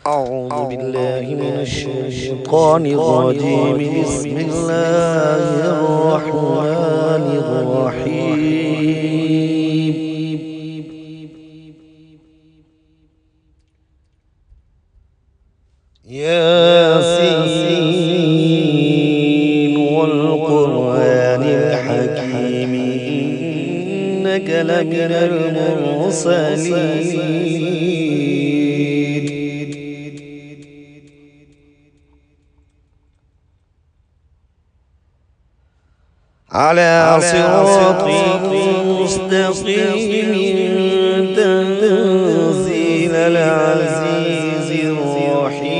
أعوذ بالله من الشيطان الرجيم. بسم الله الرحمن الرحيم. ياسين والقرآن الحكيم إنك لمن المرسلين على صراط مستقيم تنزيل العزيز الرحيم.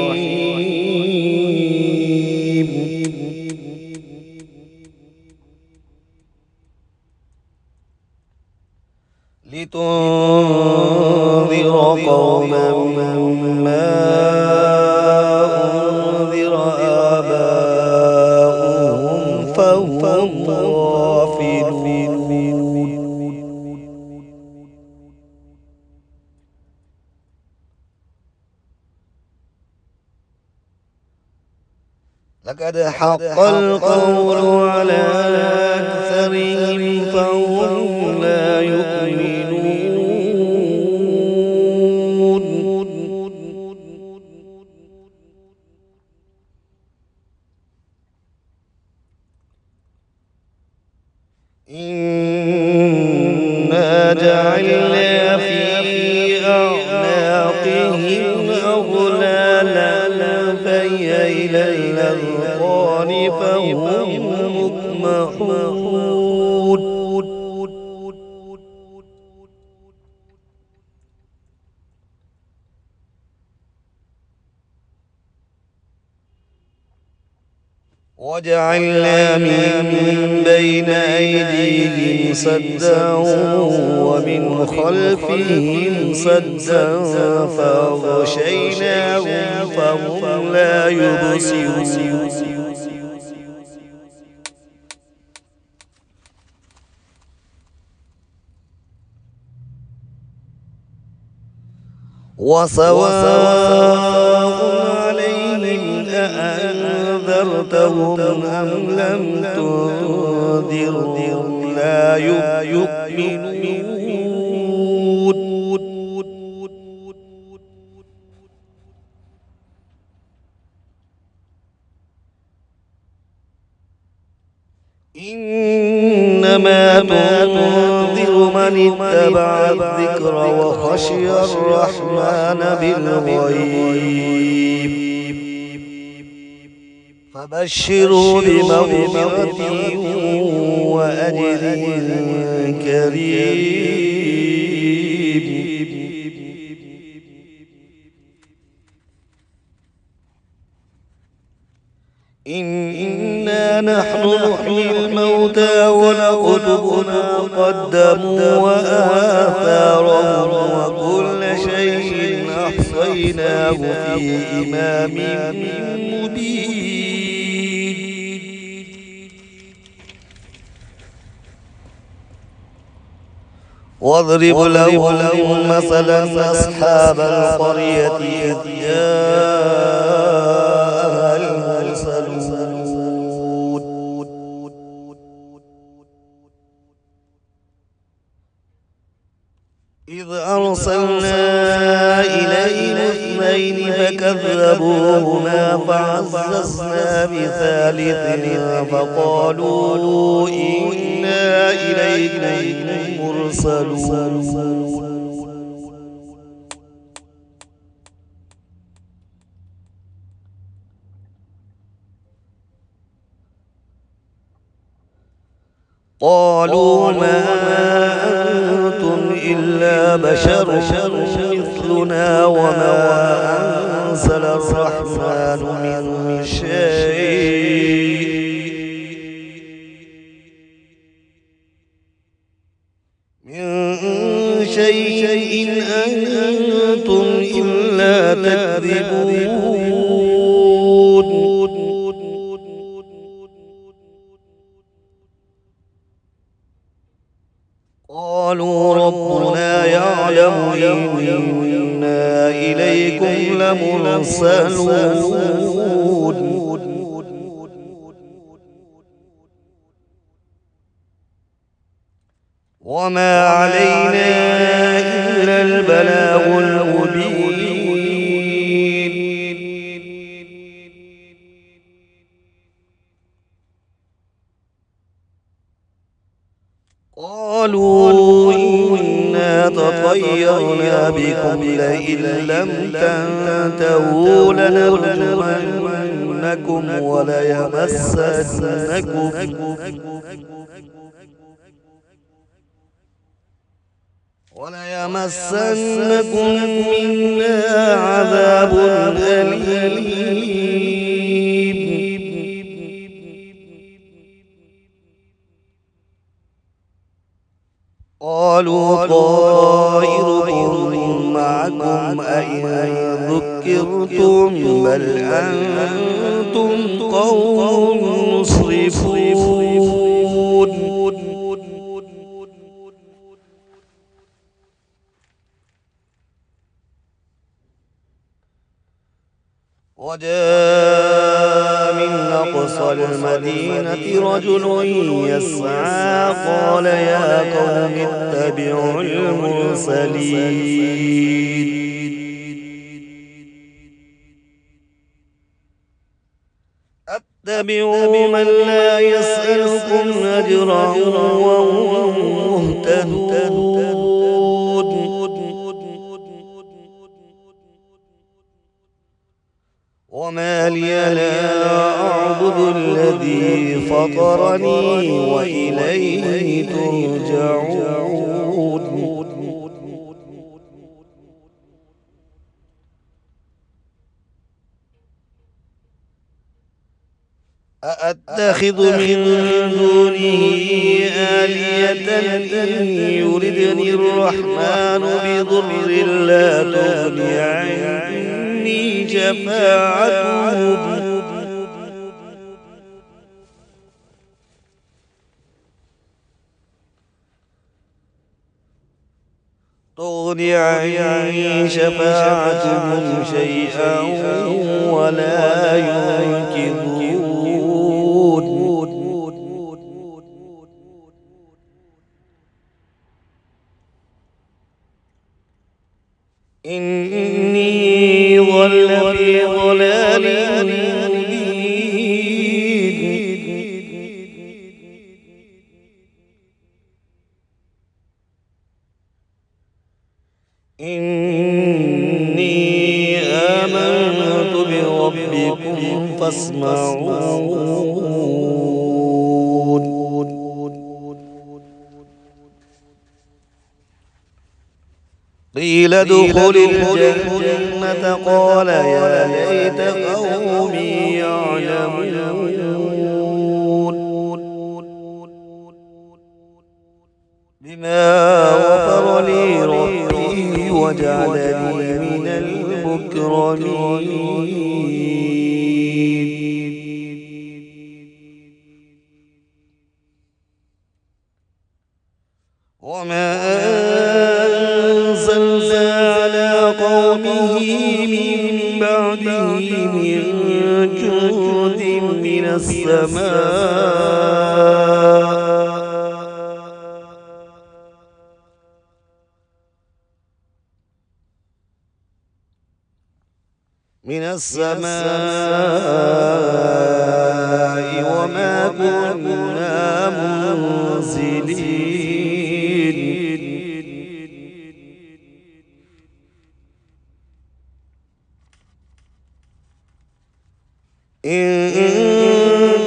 لتنذر قوما ما أنذر آباؤهم فهم غافلون. لقد حق القول على أكثرهم فهم لا يؤمنون. إنا جعلنا في أعناقهم أغلالا فهي إلى الأذقان فهم مقمحون. وجعلنا من بين أيديهم سدا ومن خلفهم سدا فأغشيناهم فهم لا يبصرون. وسواء عليهم أأنذرتهم أم لم تنذرهم لا يؤمنون. إنما تنذر من اتبع الذكر وخشي الرحمن بالغيب فبشروا بمغفرة وأجر كريم. إنا نحن نحيي الموتى ونكتب ما قدموا وآثارهم وكل شيء أحصيناه في إمام مبين. واضرب لهم مثلا أصحاب القرية إذ جاءها المرسلون إذ أرسلنا إليهم اثنين فكذبوهما فعززنا بثالث فقالوا إنا إليكم مرسلون. قالوا ما أنتم إلا بشر مثلنا وما أنزل الرحمن من شيء أنتم إلا تكذبون. قالوا ربنا يعلم إنا إليكم إليكم لمرسلون وما علينا إلا البلاغ المبين قالوا إنا تطيرنا بكم لئن لم تنتهوا لنرجمنكم وليمسنكم منا عذاب أليم قالوا طائركم معكم أئن ذكرتم بل أنتم قوم مسرفون وجاء من أقصى المدينة رجل يسعى قال يا قوم اتبعوا المرسلين اتبعوا من لا يسألكم أجرا وهم مهتدون وما لي لا أعبد الذي فطرني وإليه ترجعون أأتخذ من دونه آلية إن يردني الرحمن بضر لا تغني عني شفاعتهم شيئا ولا ينقذون إني ضل في ضلال مبين إني آمنت بربكم فاسمعون قيل ادخل الجنة قال يا ليت قومي يعلمون بما غفر لي ربي وجعلني من المكرمين وما أنزلنا على قومه من بعده من جند من السماء وما كنا منزلين إن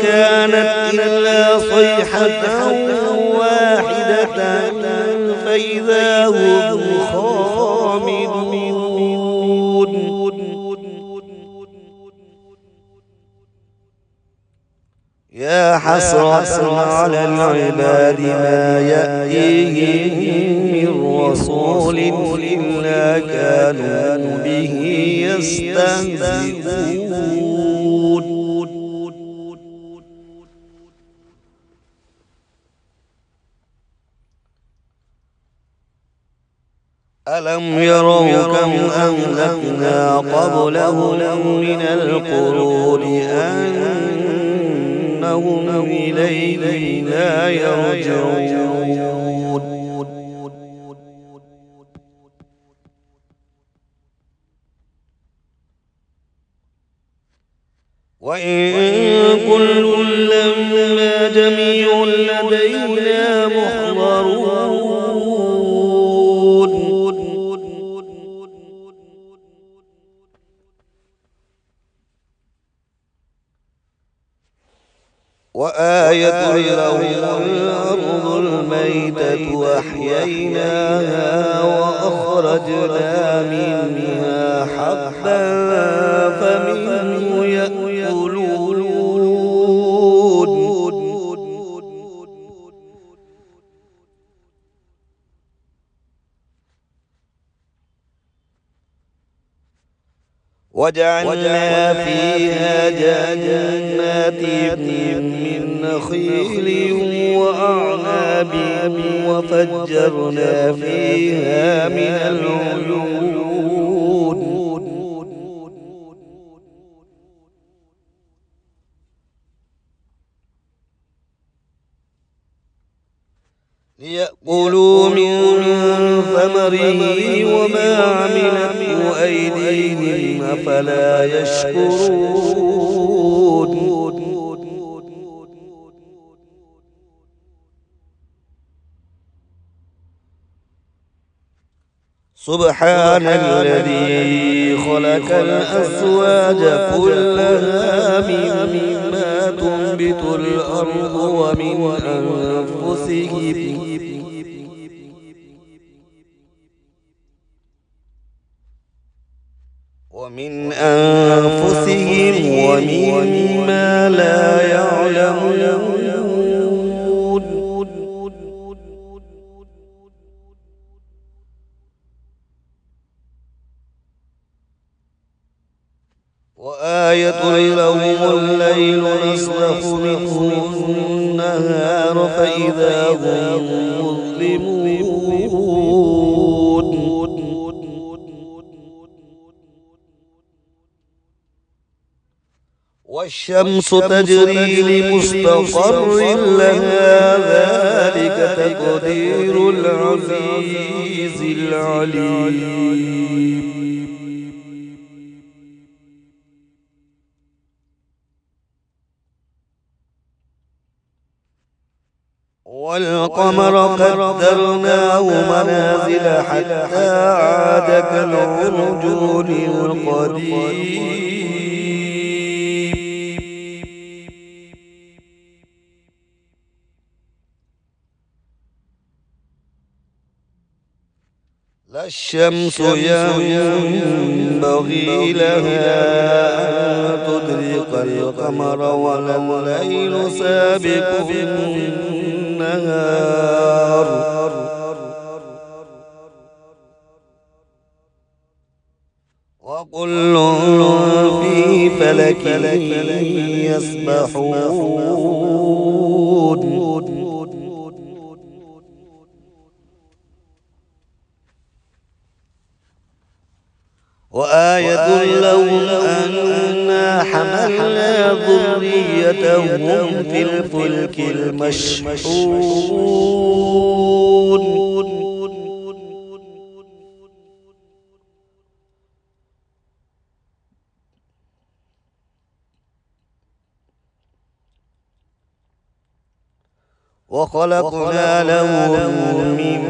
كانت إلا صيحة واحدة فإذا هم خامدون يا حسرة على العباد ما يأتيهم من رسول إلا كانوا به يستهزئون ألم ألم يروا كم أهلكنا قبلهم من القرون أنهم إليهم لا يرجعون وإن كل لما جميع لدينا محضرون وآية لهم الأرض الميتة وأحييناها وأخرجنا منها حبا فمنه يأكلون وجعلنا فيها جنات من نخيل وأعناب وفجرنا فيها من العيون ليأكلوا من ثمره وما عملته أيديهم أفلا يشكرون سبحان الذي خلق الأزواج كلها مما تنبت الأرض ومن أنفسهم ومما لا يعلمون وآية لهم الليل نسلخ منه النهار فإذا هم مظلمون والشمس تجري لمستقر لها ذلك تقدير العزيز العليم والقمر قدرناه منازل حتى عاد كالعرجون القديم لا الشمس ينبغي لها أن تدرك القمر ولا الليل سابق النهار وكل في فلك يسبحون وآية لهم أنا حملنا ذريتهم في الفلك المشحون وخلقنا لهم من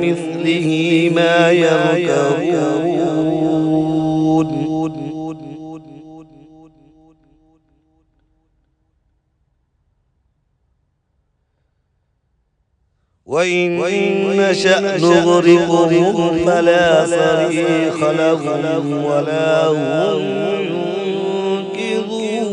مثله ما يركبون وإن نشأ نغرقهم فلا صريخ لهم ولا هم ينقذون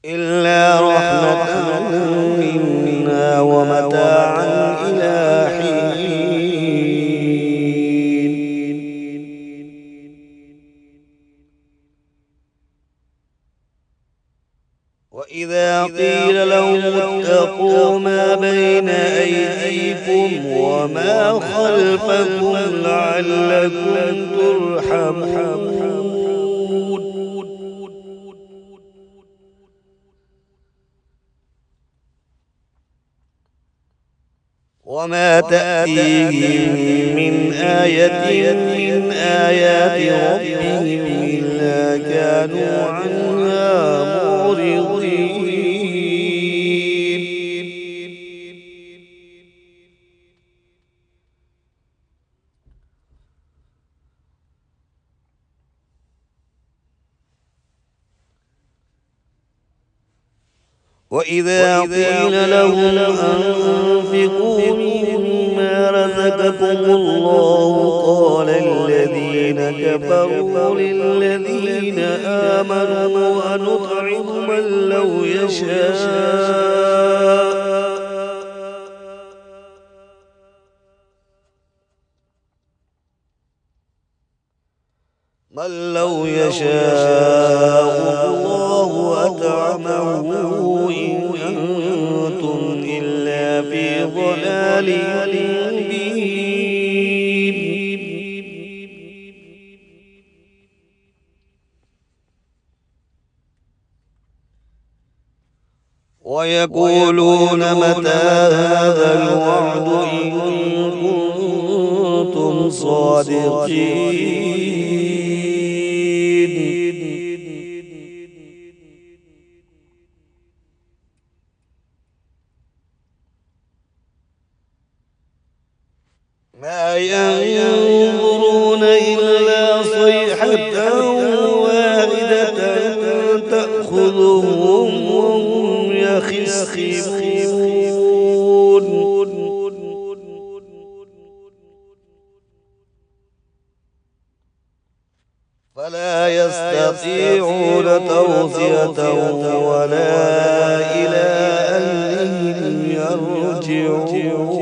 إلا رحمة منا ومتاعا إلى حين وإذا ما بين أيديكم وما خلفكم لعلكم ترحمون وما تأتيهم من آية من آيات ربهم إلا كانوا عنها معرضين وإذا قيل لهم أنفقوا مما رزقكم الله قال الذين كفروا للذين آمنوا أنطعم من لو يشاء الله أطعمه إن أنتم إلا في ضلال مبين ويقولون متى هذا الوعد إن كنتم صادقين ما ينظرون إلا صيحة واحدة تأخذهم وهم يخصمون فلا يستطيعون توصية ولا إلى أهلهم يرجعون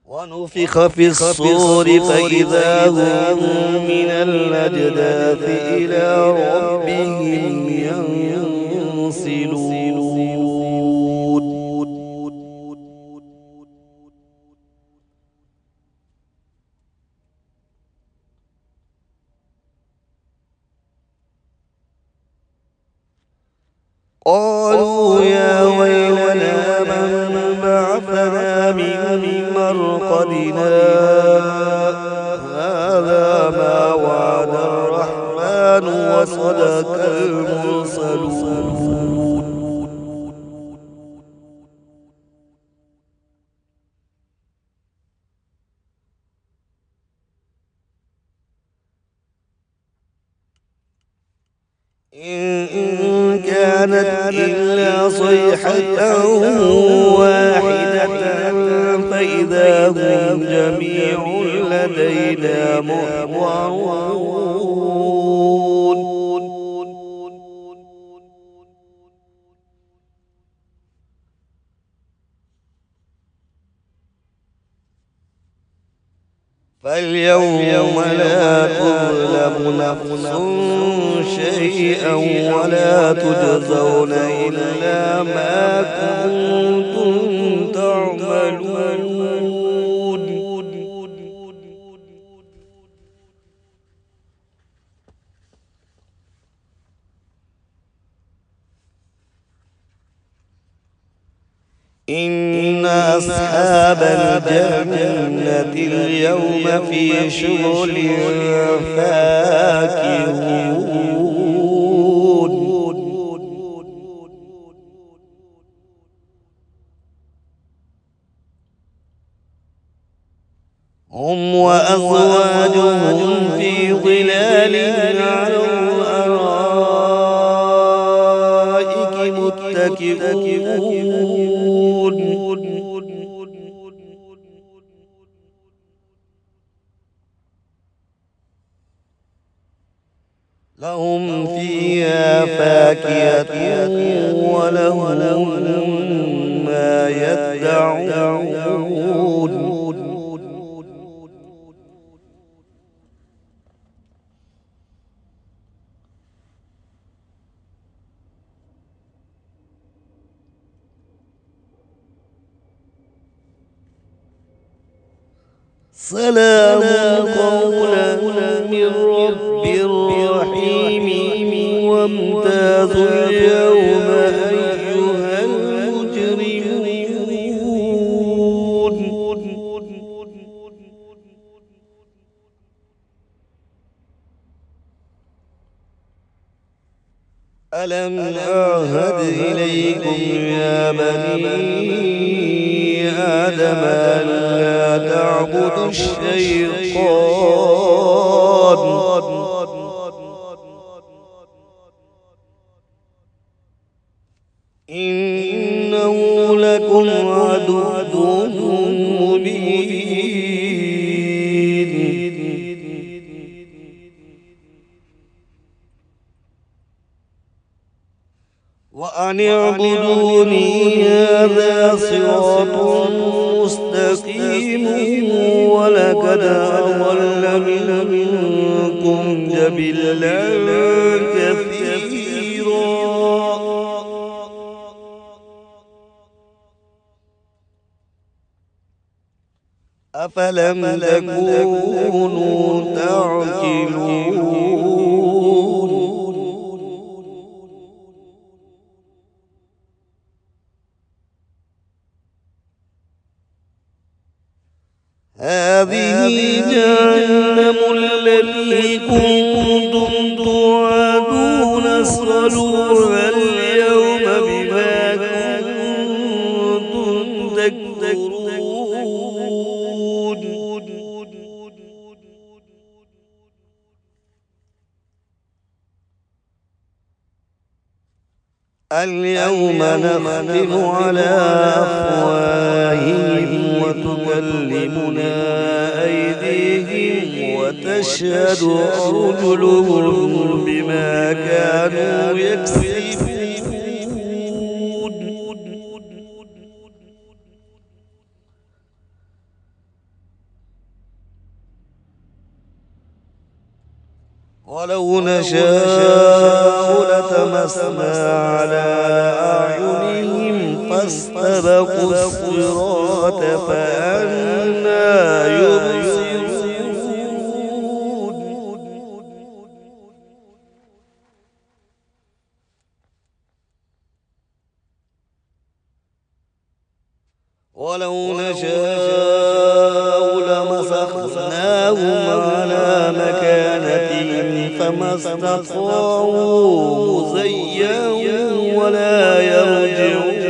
ونفخ في الصور فإذا هم من الأجداث إلى ربهم ينسلون قالوا يا ويلنا من بعثنا من مرقدنا هذا ما وعد الرحمن وصدق المرسلون إن كانت إلا صيحة واحدة فإذا هم جميع لدينا محضرون فاليوم لا تظلم نفس شيئا ولا تجزون إلا ما كنتم تعملون إن أصحاب الجنة اليوم في شغل فاكهون هم وأزواجهم في ظلال على الأرائك متكئون لهم فيها فاكهة ولهم ما يدعون سلام قولا من رب رحيم وامتازوا اليوم أيها المجرمون ألم أعهد إليكم يا بني آدم ألا تعبدوا الشيطان إنه لكم عدو مبين وأن اعبدوني هذا صراط مستقيم ولقد أضل منكم جبلا كثيرا أفلم تكونوا تعقلون هذه جهنم التي كنتم توعدون اصلوها اليوم بما كنتم تكفرون اليوم نختم على أفواههم وتكلمنا أيديهم وتشهد أرجلهم بما كانوا يكسبون ولو نشاء لتمسنا على أعينهم فاستبقوا الصراط فأنى يبصرون ولو نشاء لمسخناهم على مكانتهم فما استطاعوا مزيا ولا يرجعون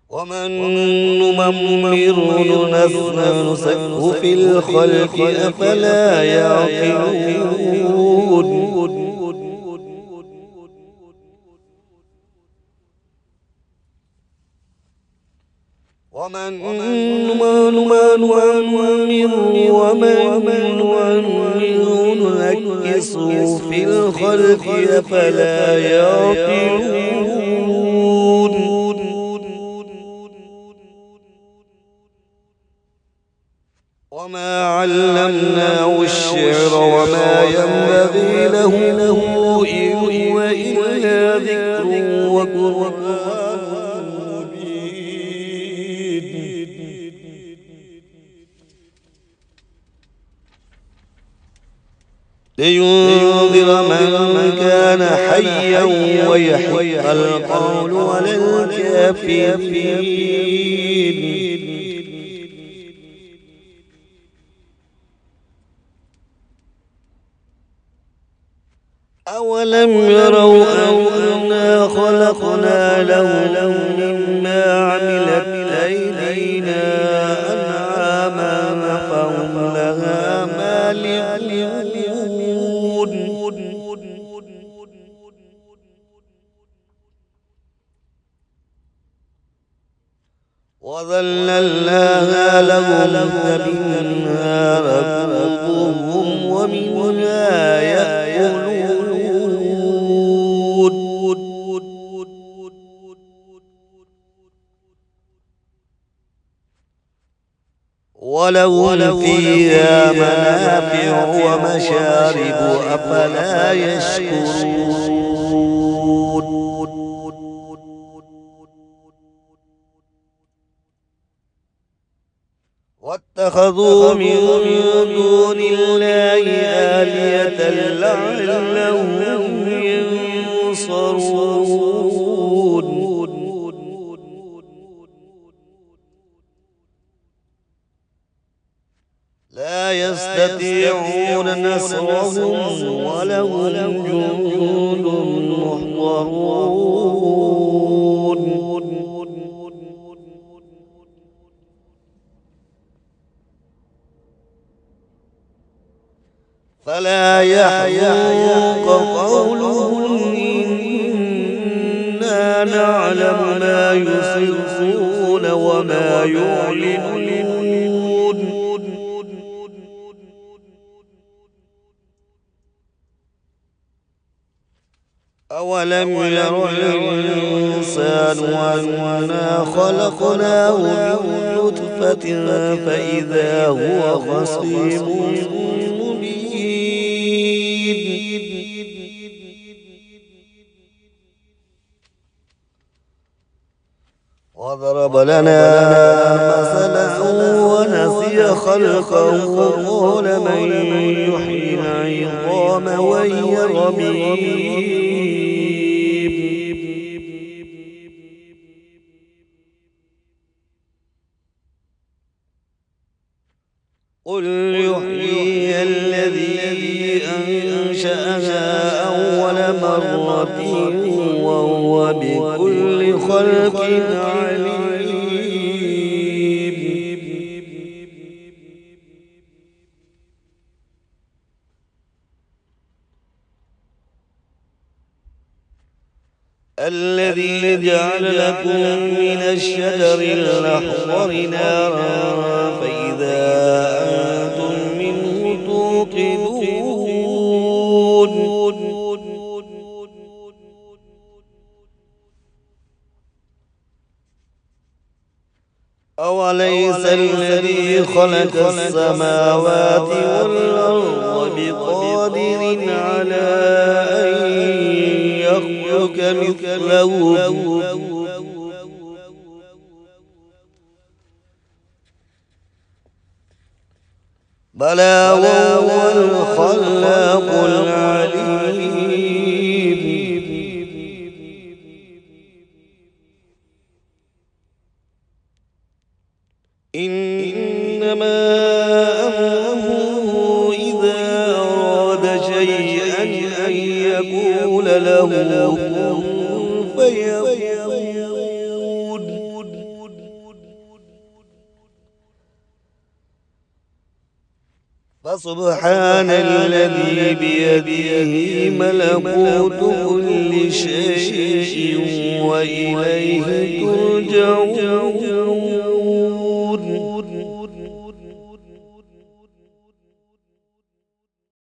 ومن نمرر ننسخه في الخلق أفلا يعقلون ومن ننكسه في الخلق أفلا يعقلون وما علمناه الشعر وما ينبغي له إن هو إلا ذكر وقرآن مبين لينذر من كان حيا ويحق القول على الكافرين أولم يروا أنا خلقنا لهم مما عملت أيدينا أنعاما فهم لها مالكون وذللناها لهم فمنها ركوبهم ومنها يأكلون ولهم فيها منافع ومشارب أفلا يشكرون واتخذوا من دون الله آلهة لعلهم ينصرون لا يستطيعون نصرهم ولهم جند محضرون فلا يحزنك قولهم إنا نعلم ما يسرون وما يعلنون أولم ير الإنسان أنا خلقناه من نطفة فإذا هو خصيم وضرب لنا مثلا ونسي خلقه قال من يحيي العظام وهي رميم قل يحيي الذي أنشأها أول مرة وهو بكل خلق عليم الذي جعل لكم من الشجر الأخضر نارا فإذا أنتم منه توقدون أوليس الذي خلق السماوات والأرض بقادر على أن يخلق مثلهم بلى وهو الخلاق العليم إنما أمره إذا أراد شيئا أن يقول له كن فيكون فسبحان الذي بيده ملكوت كل شيء وإليه ترجعون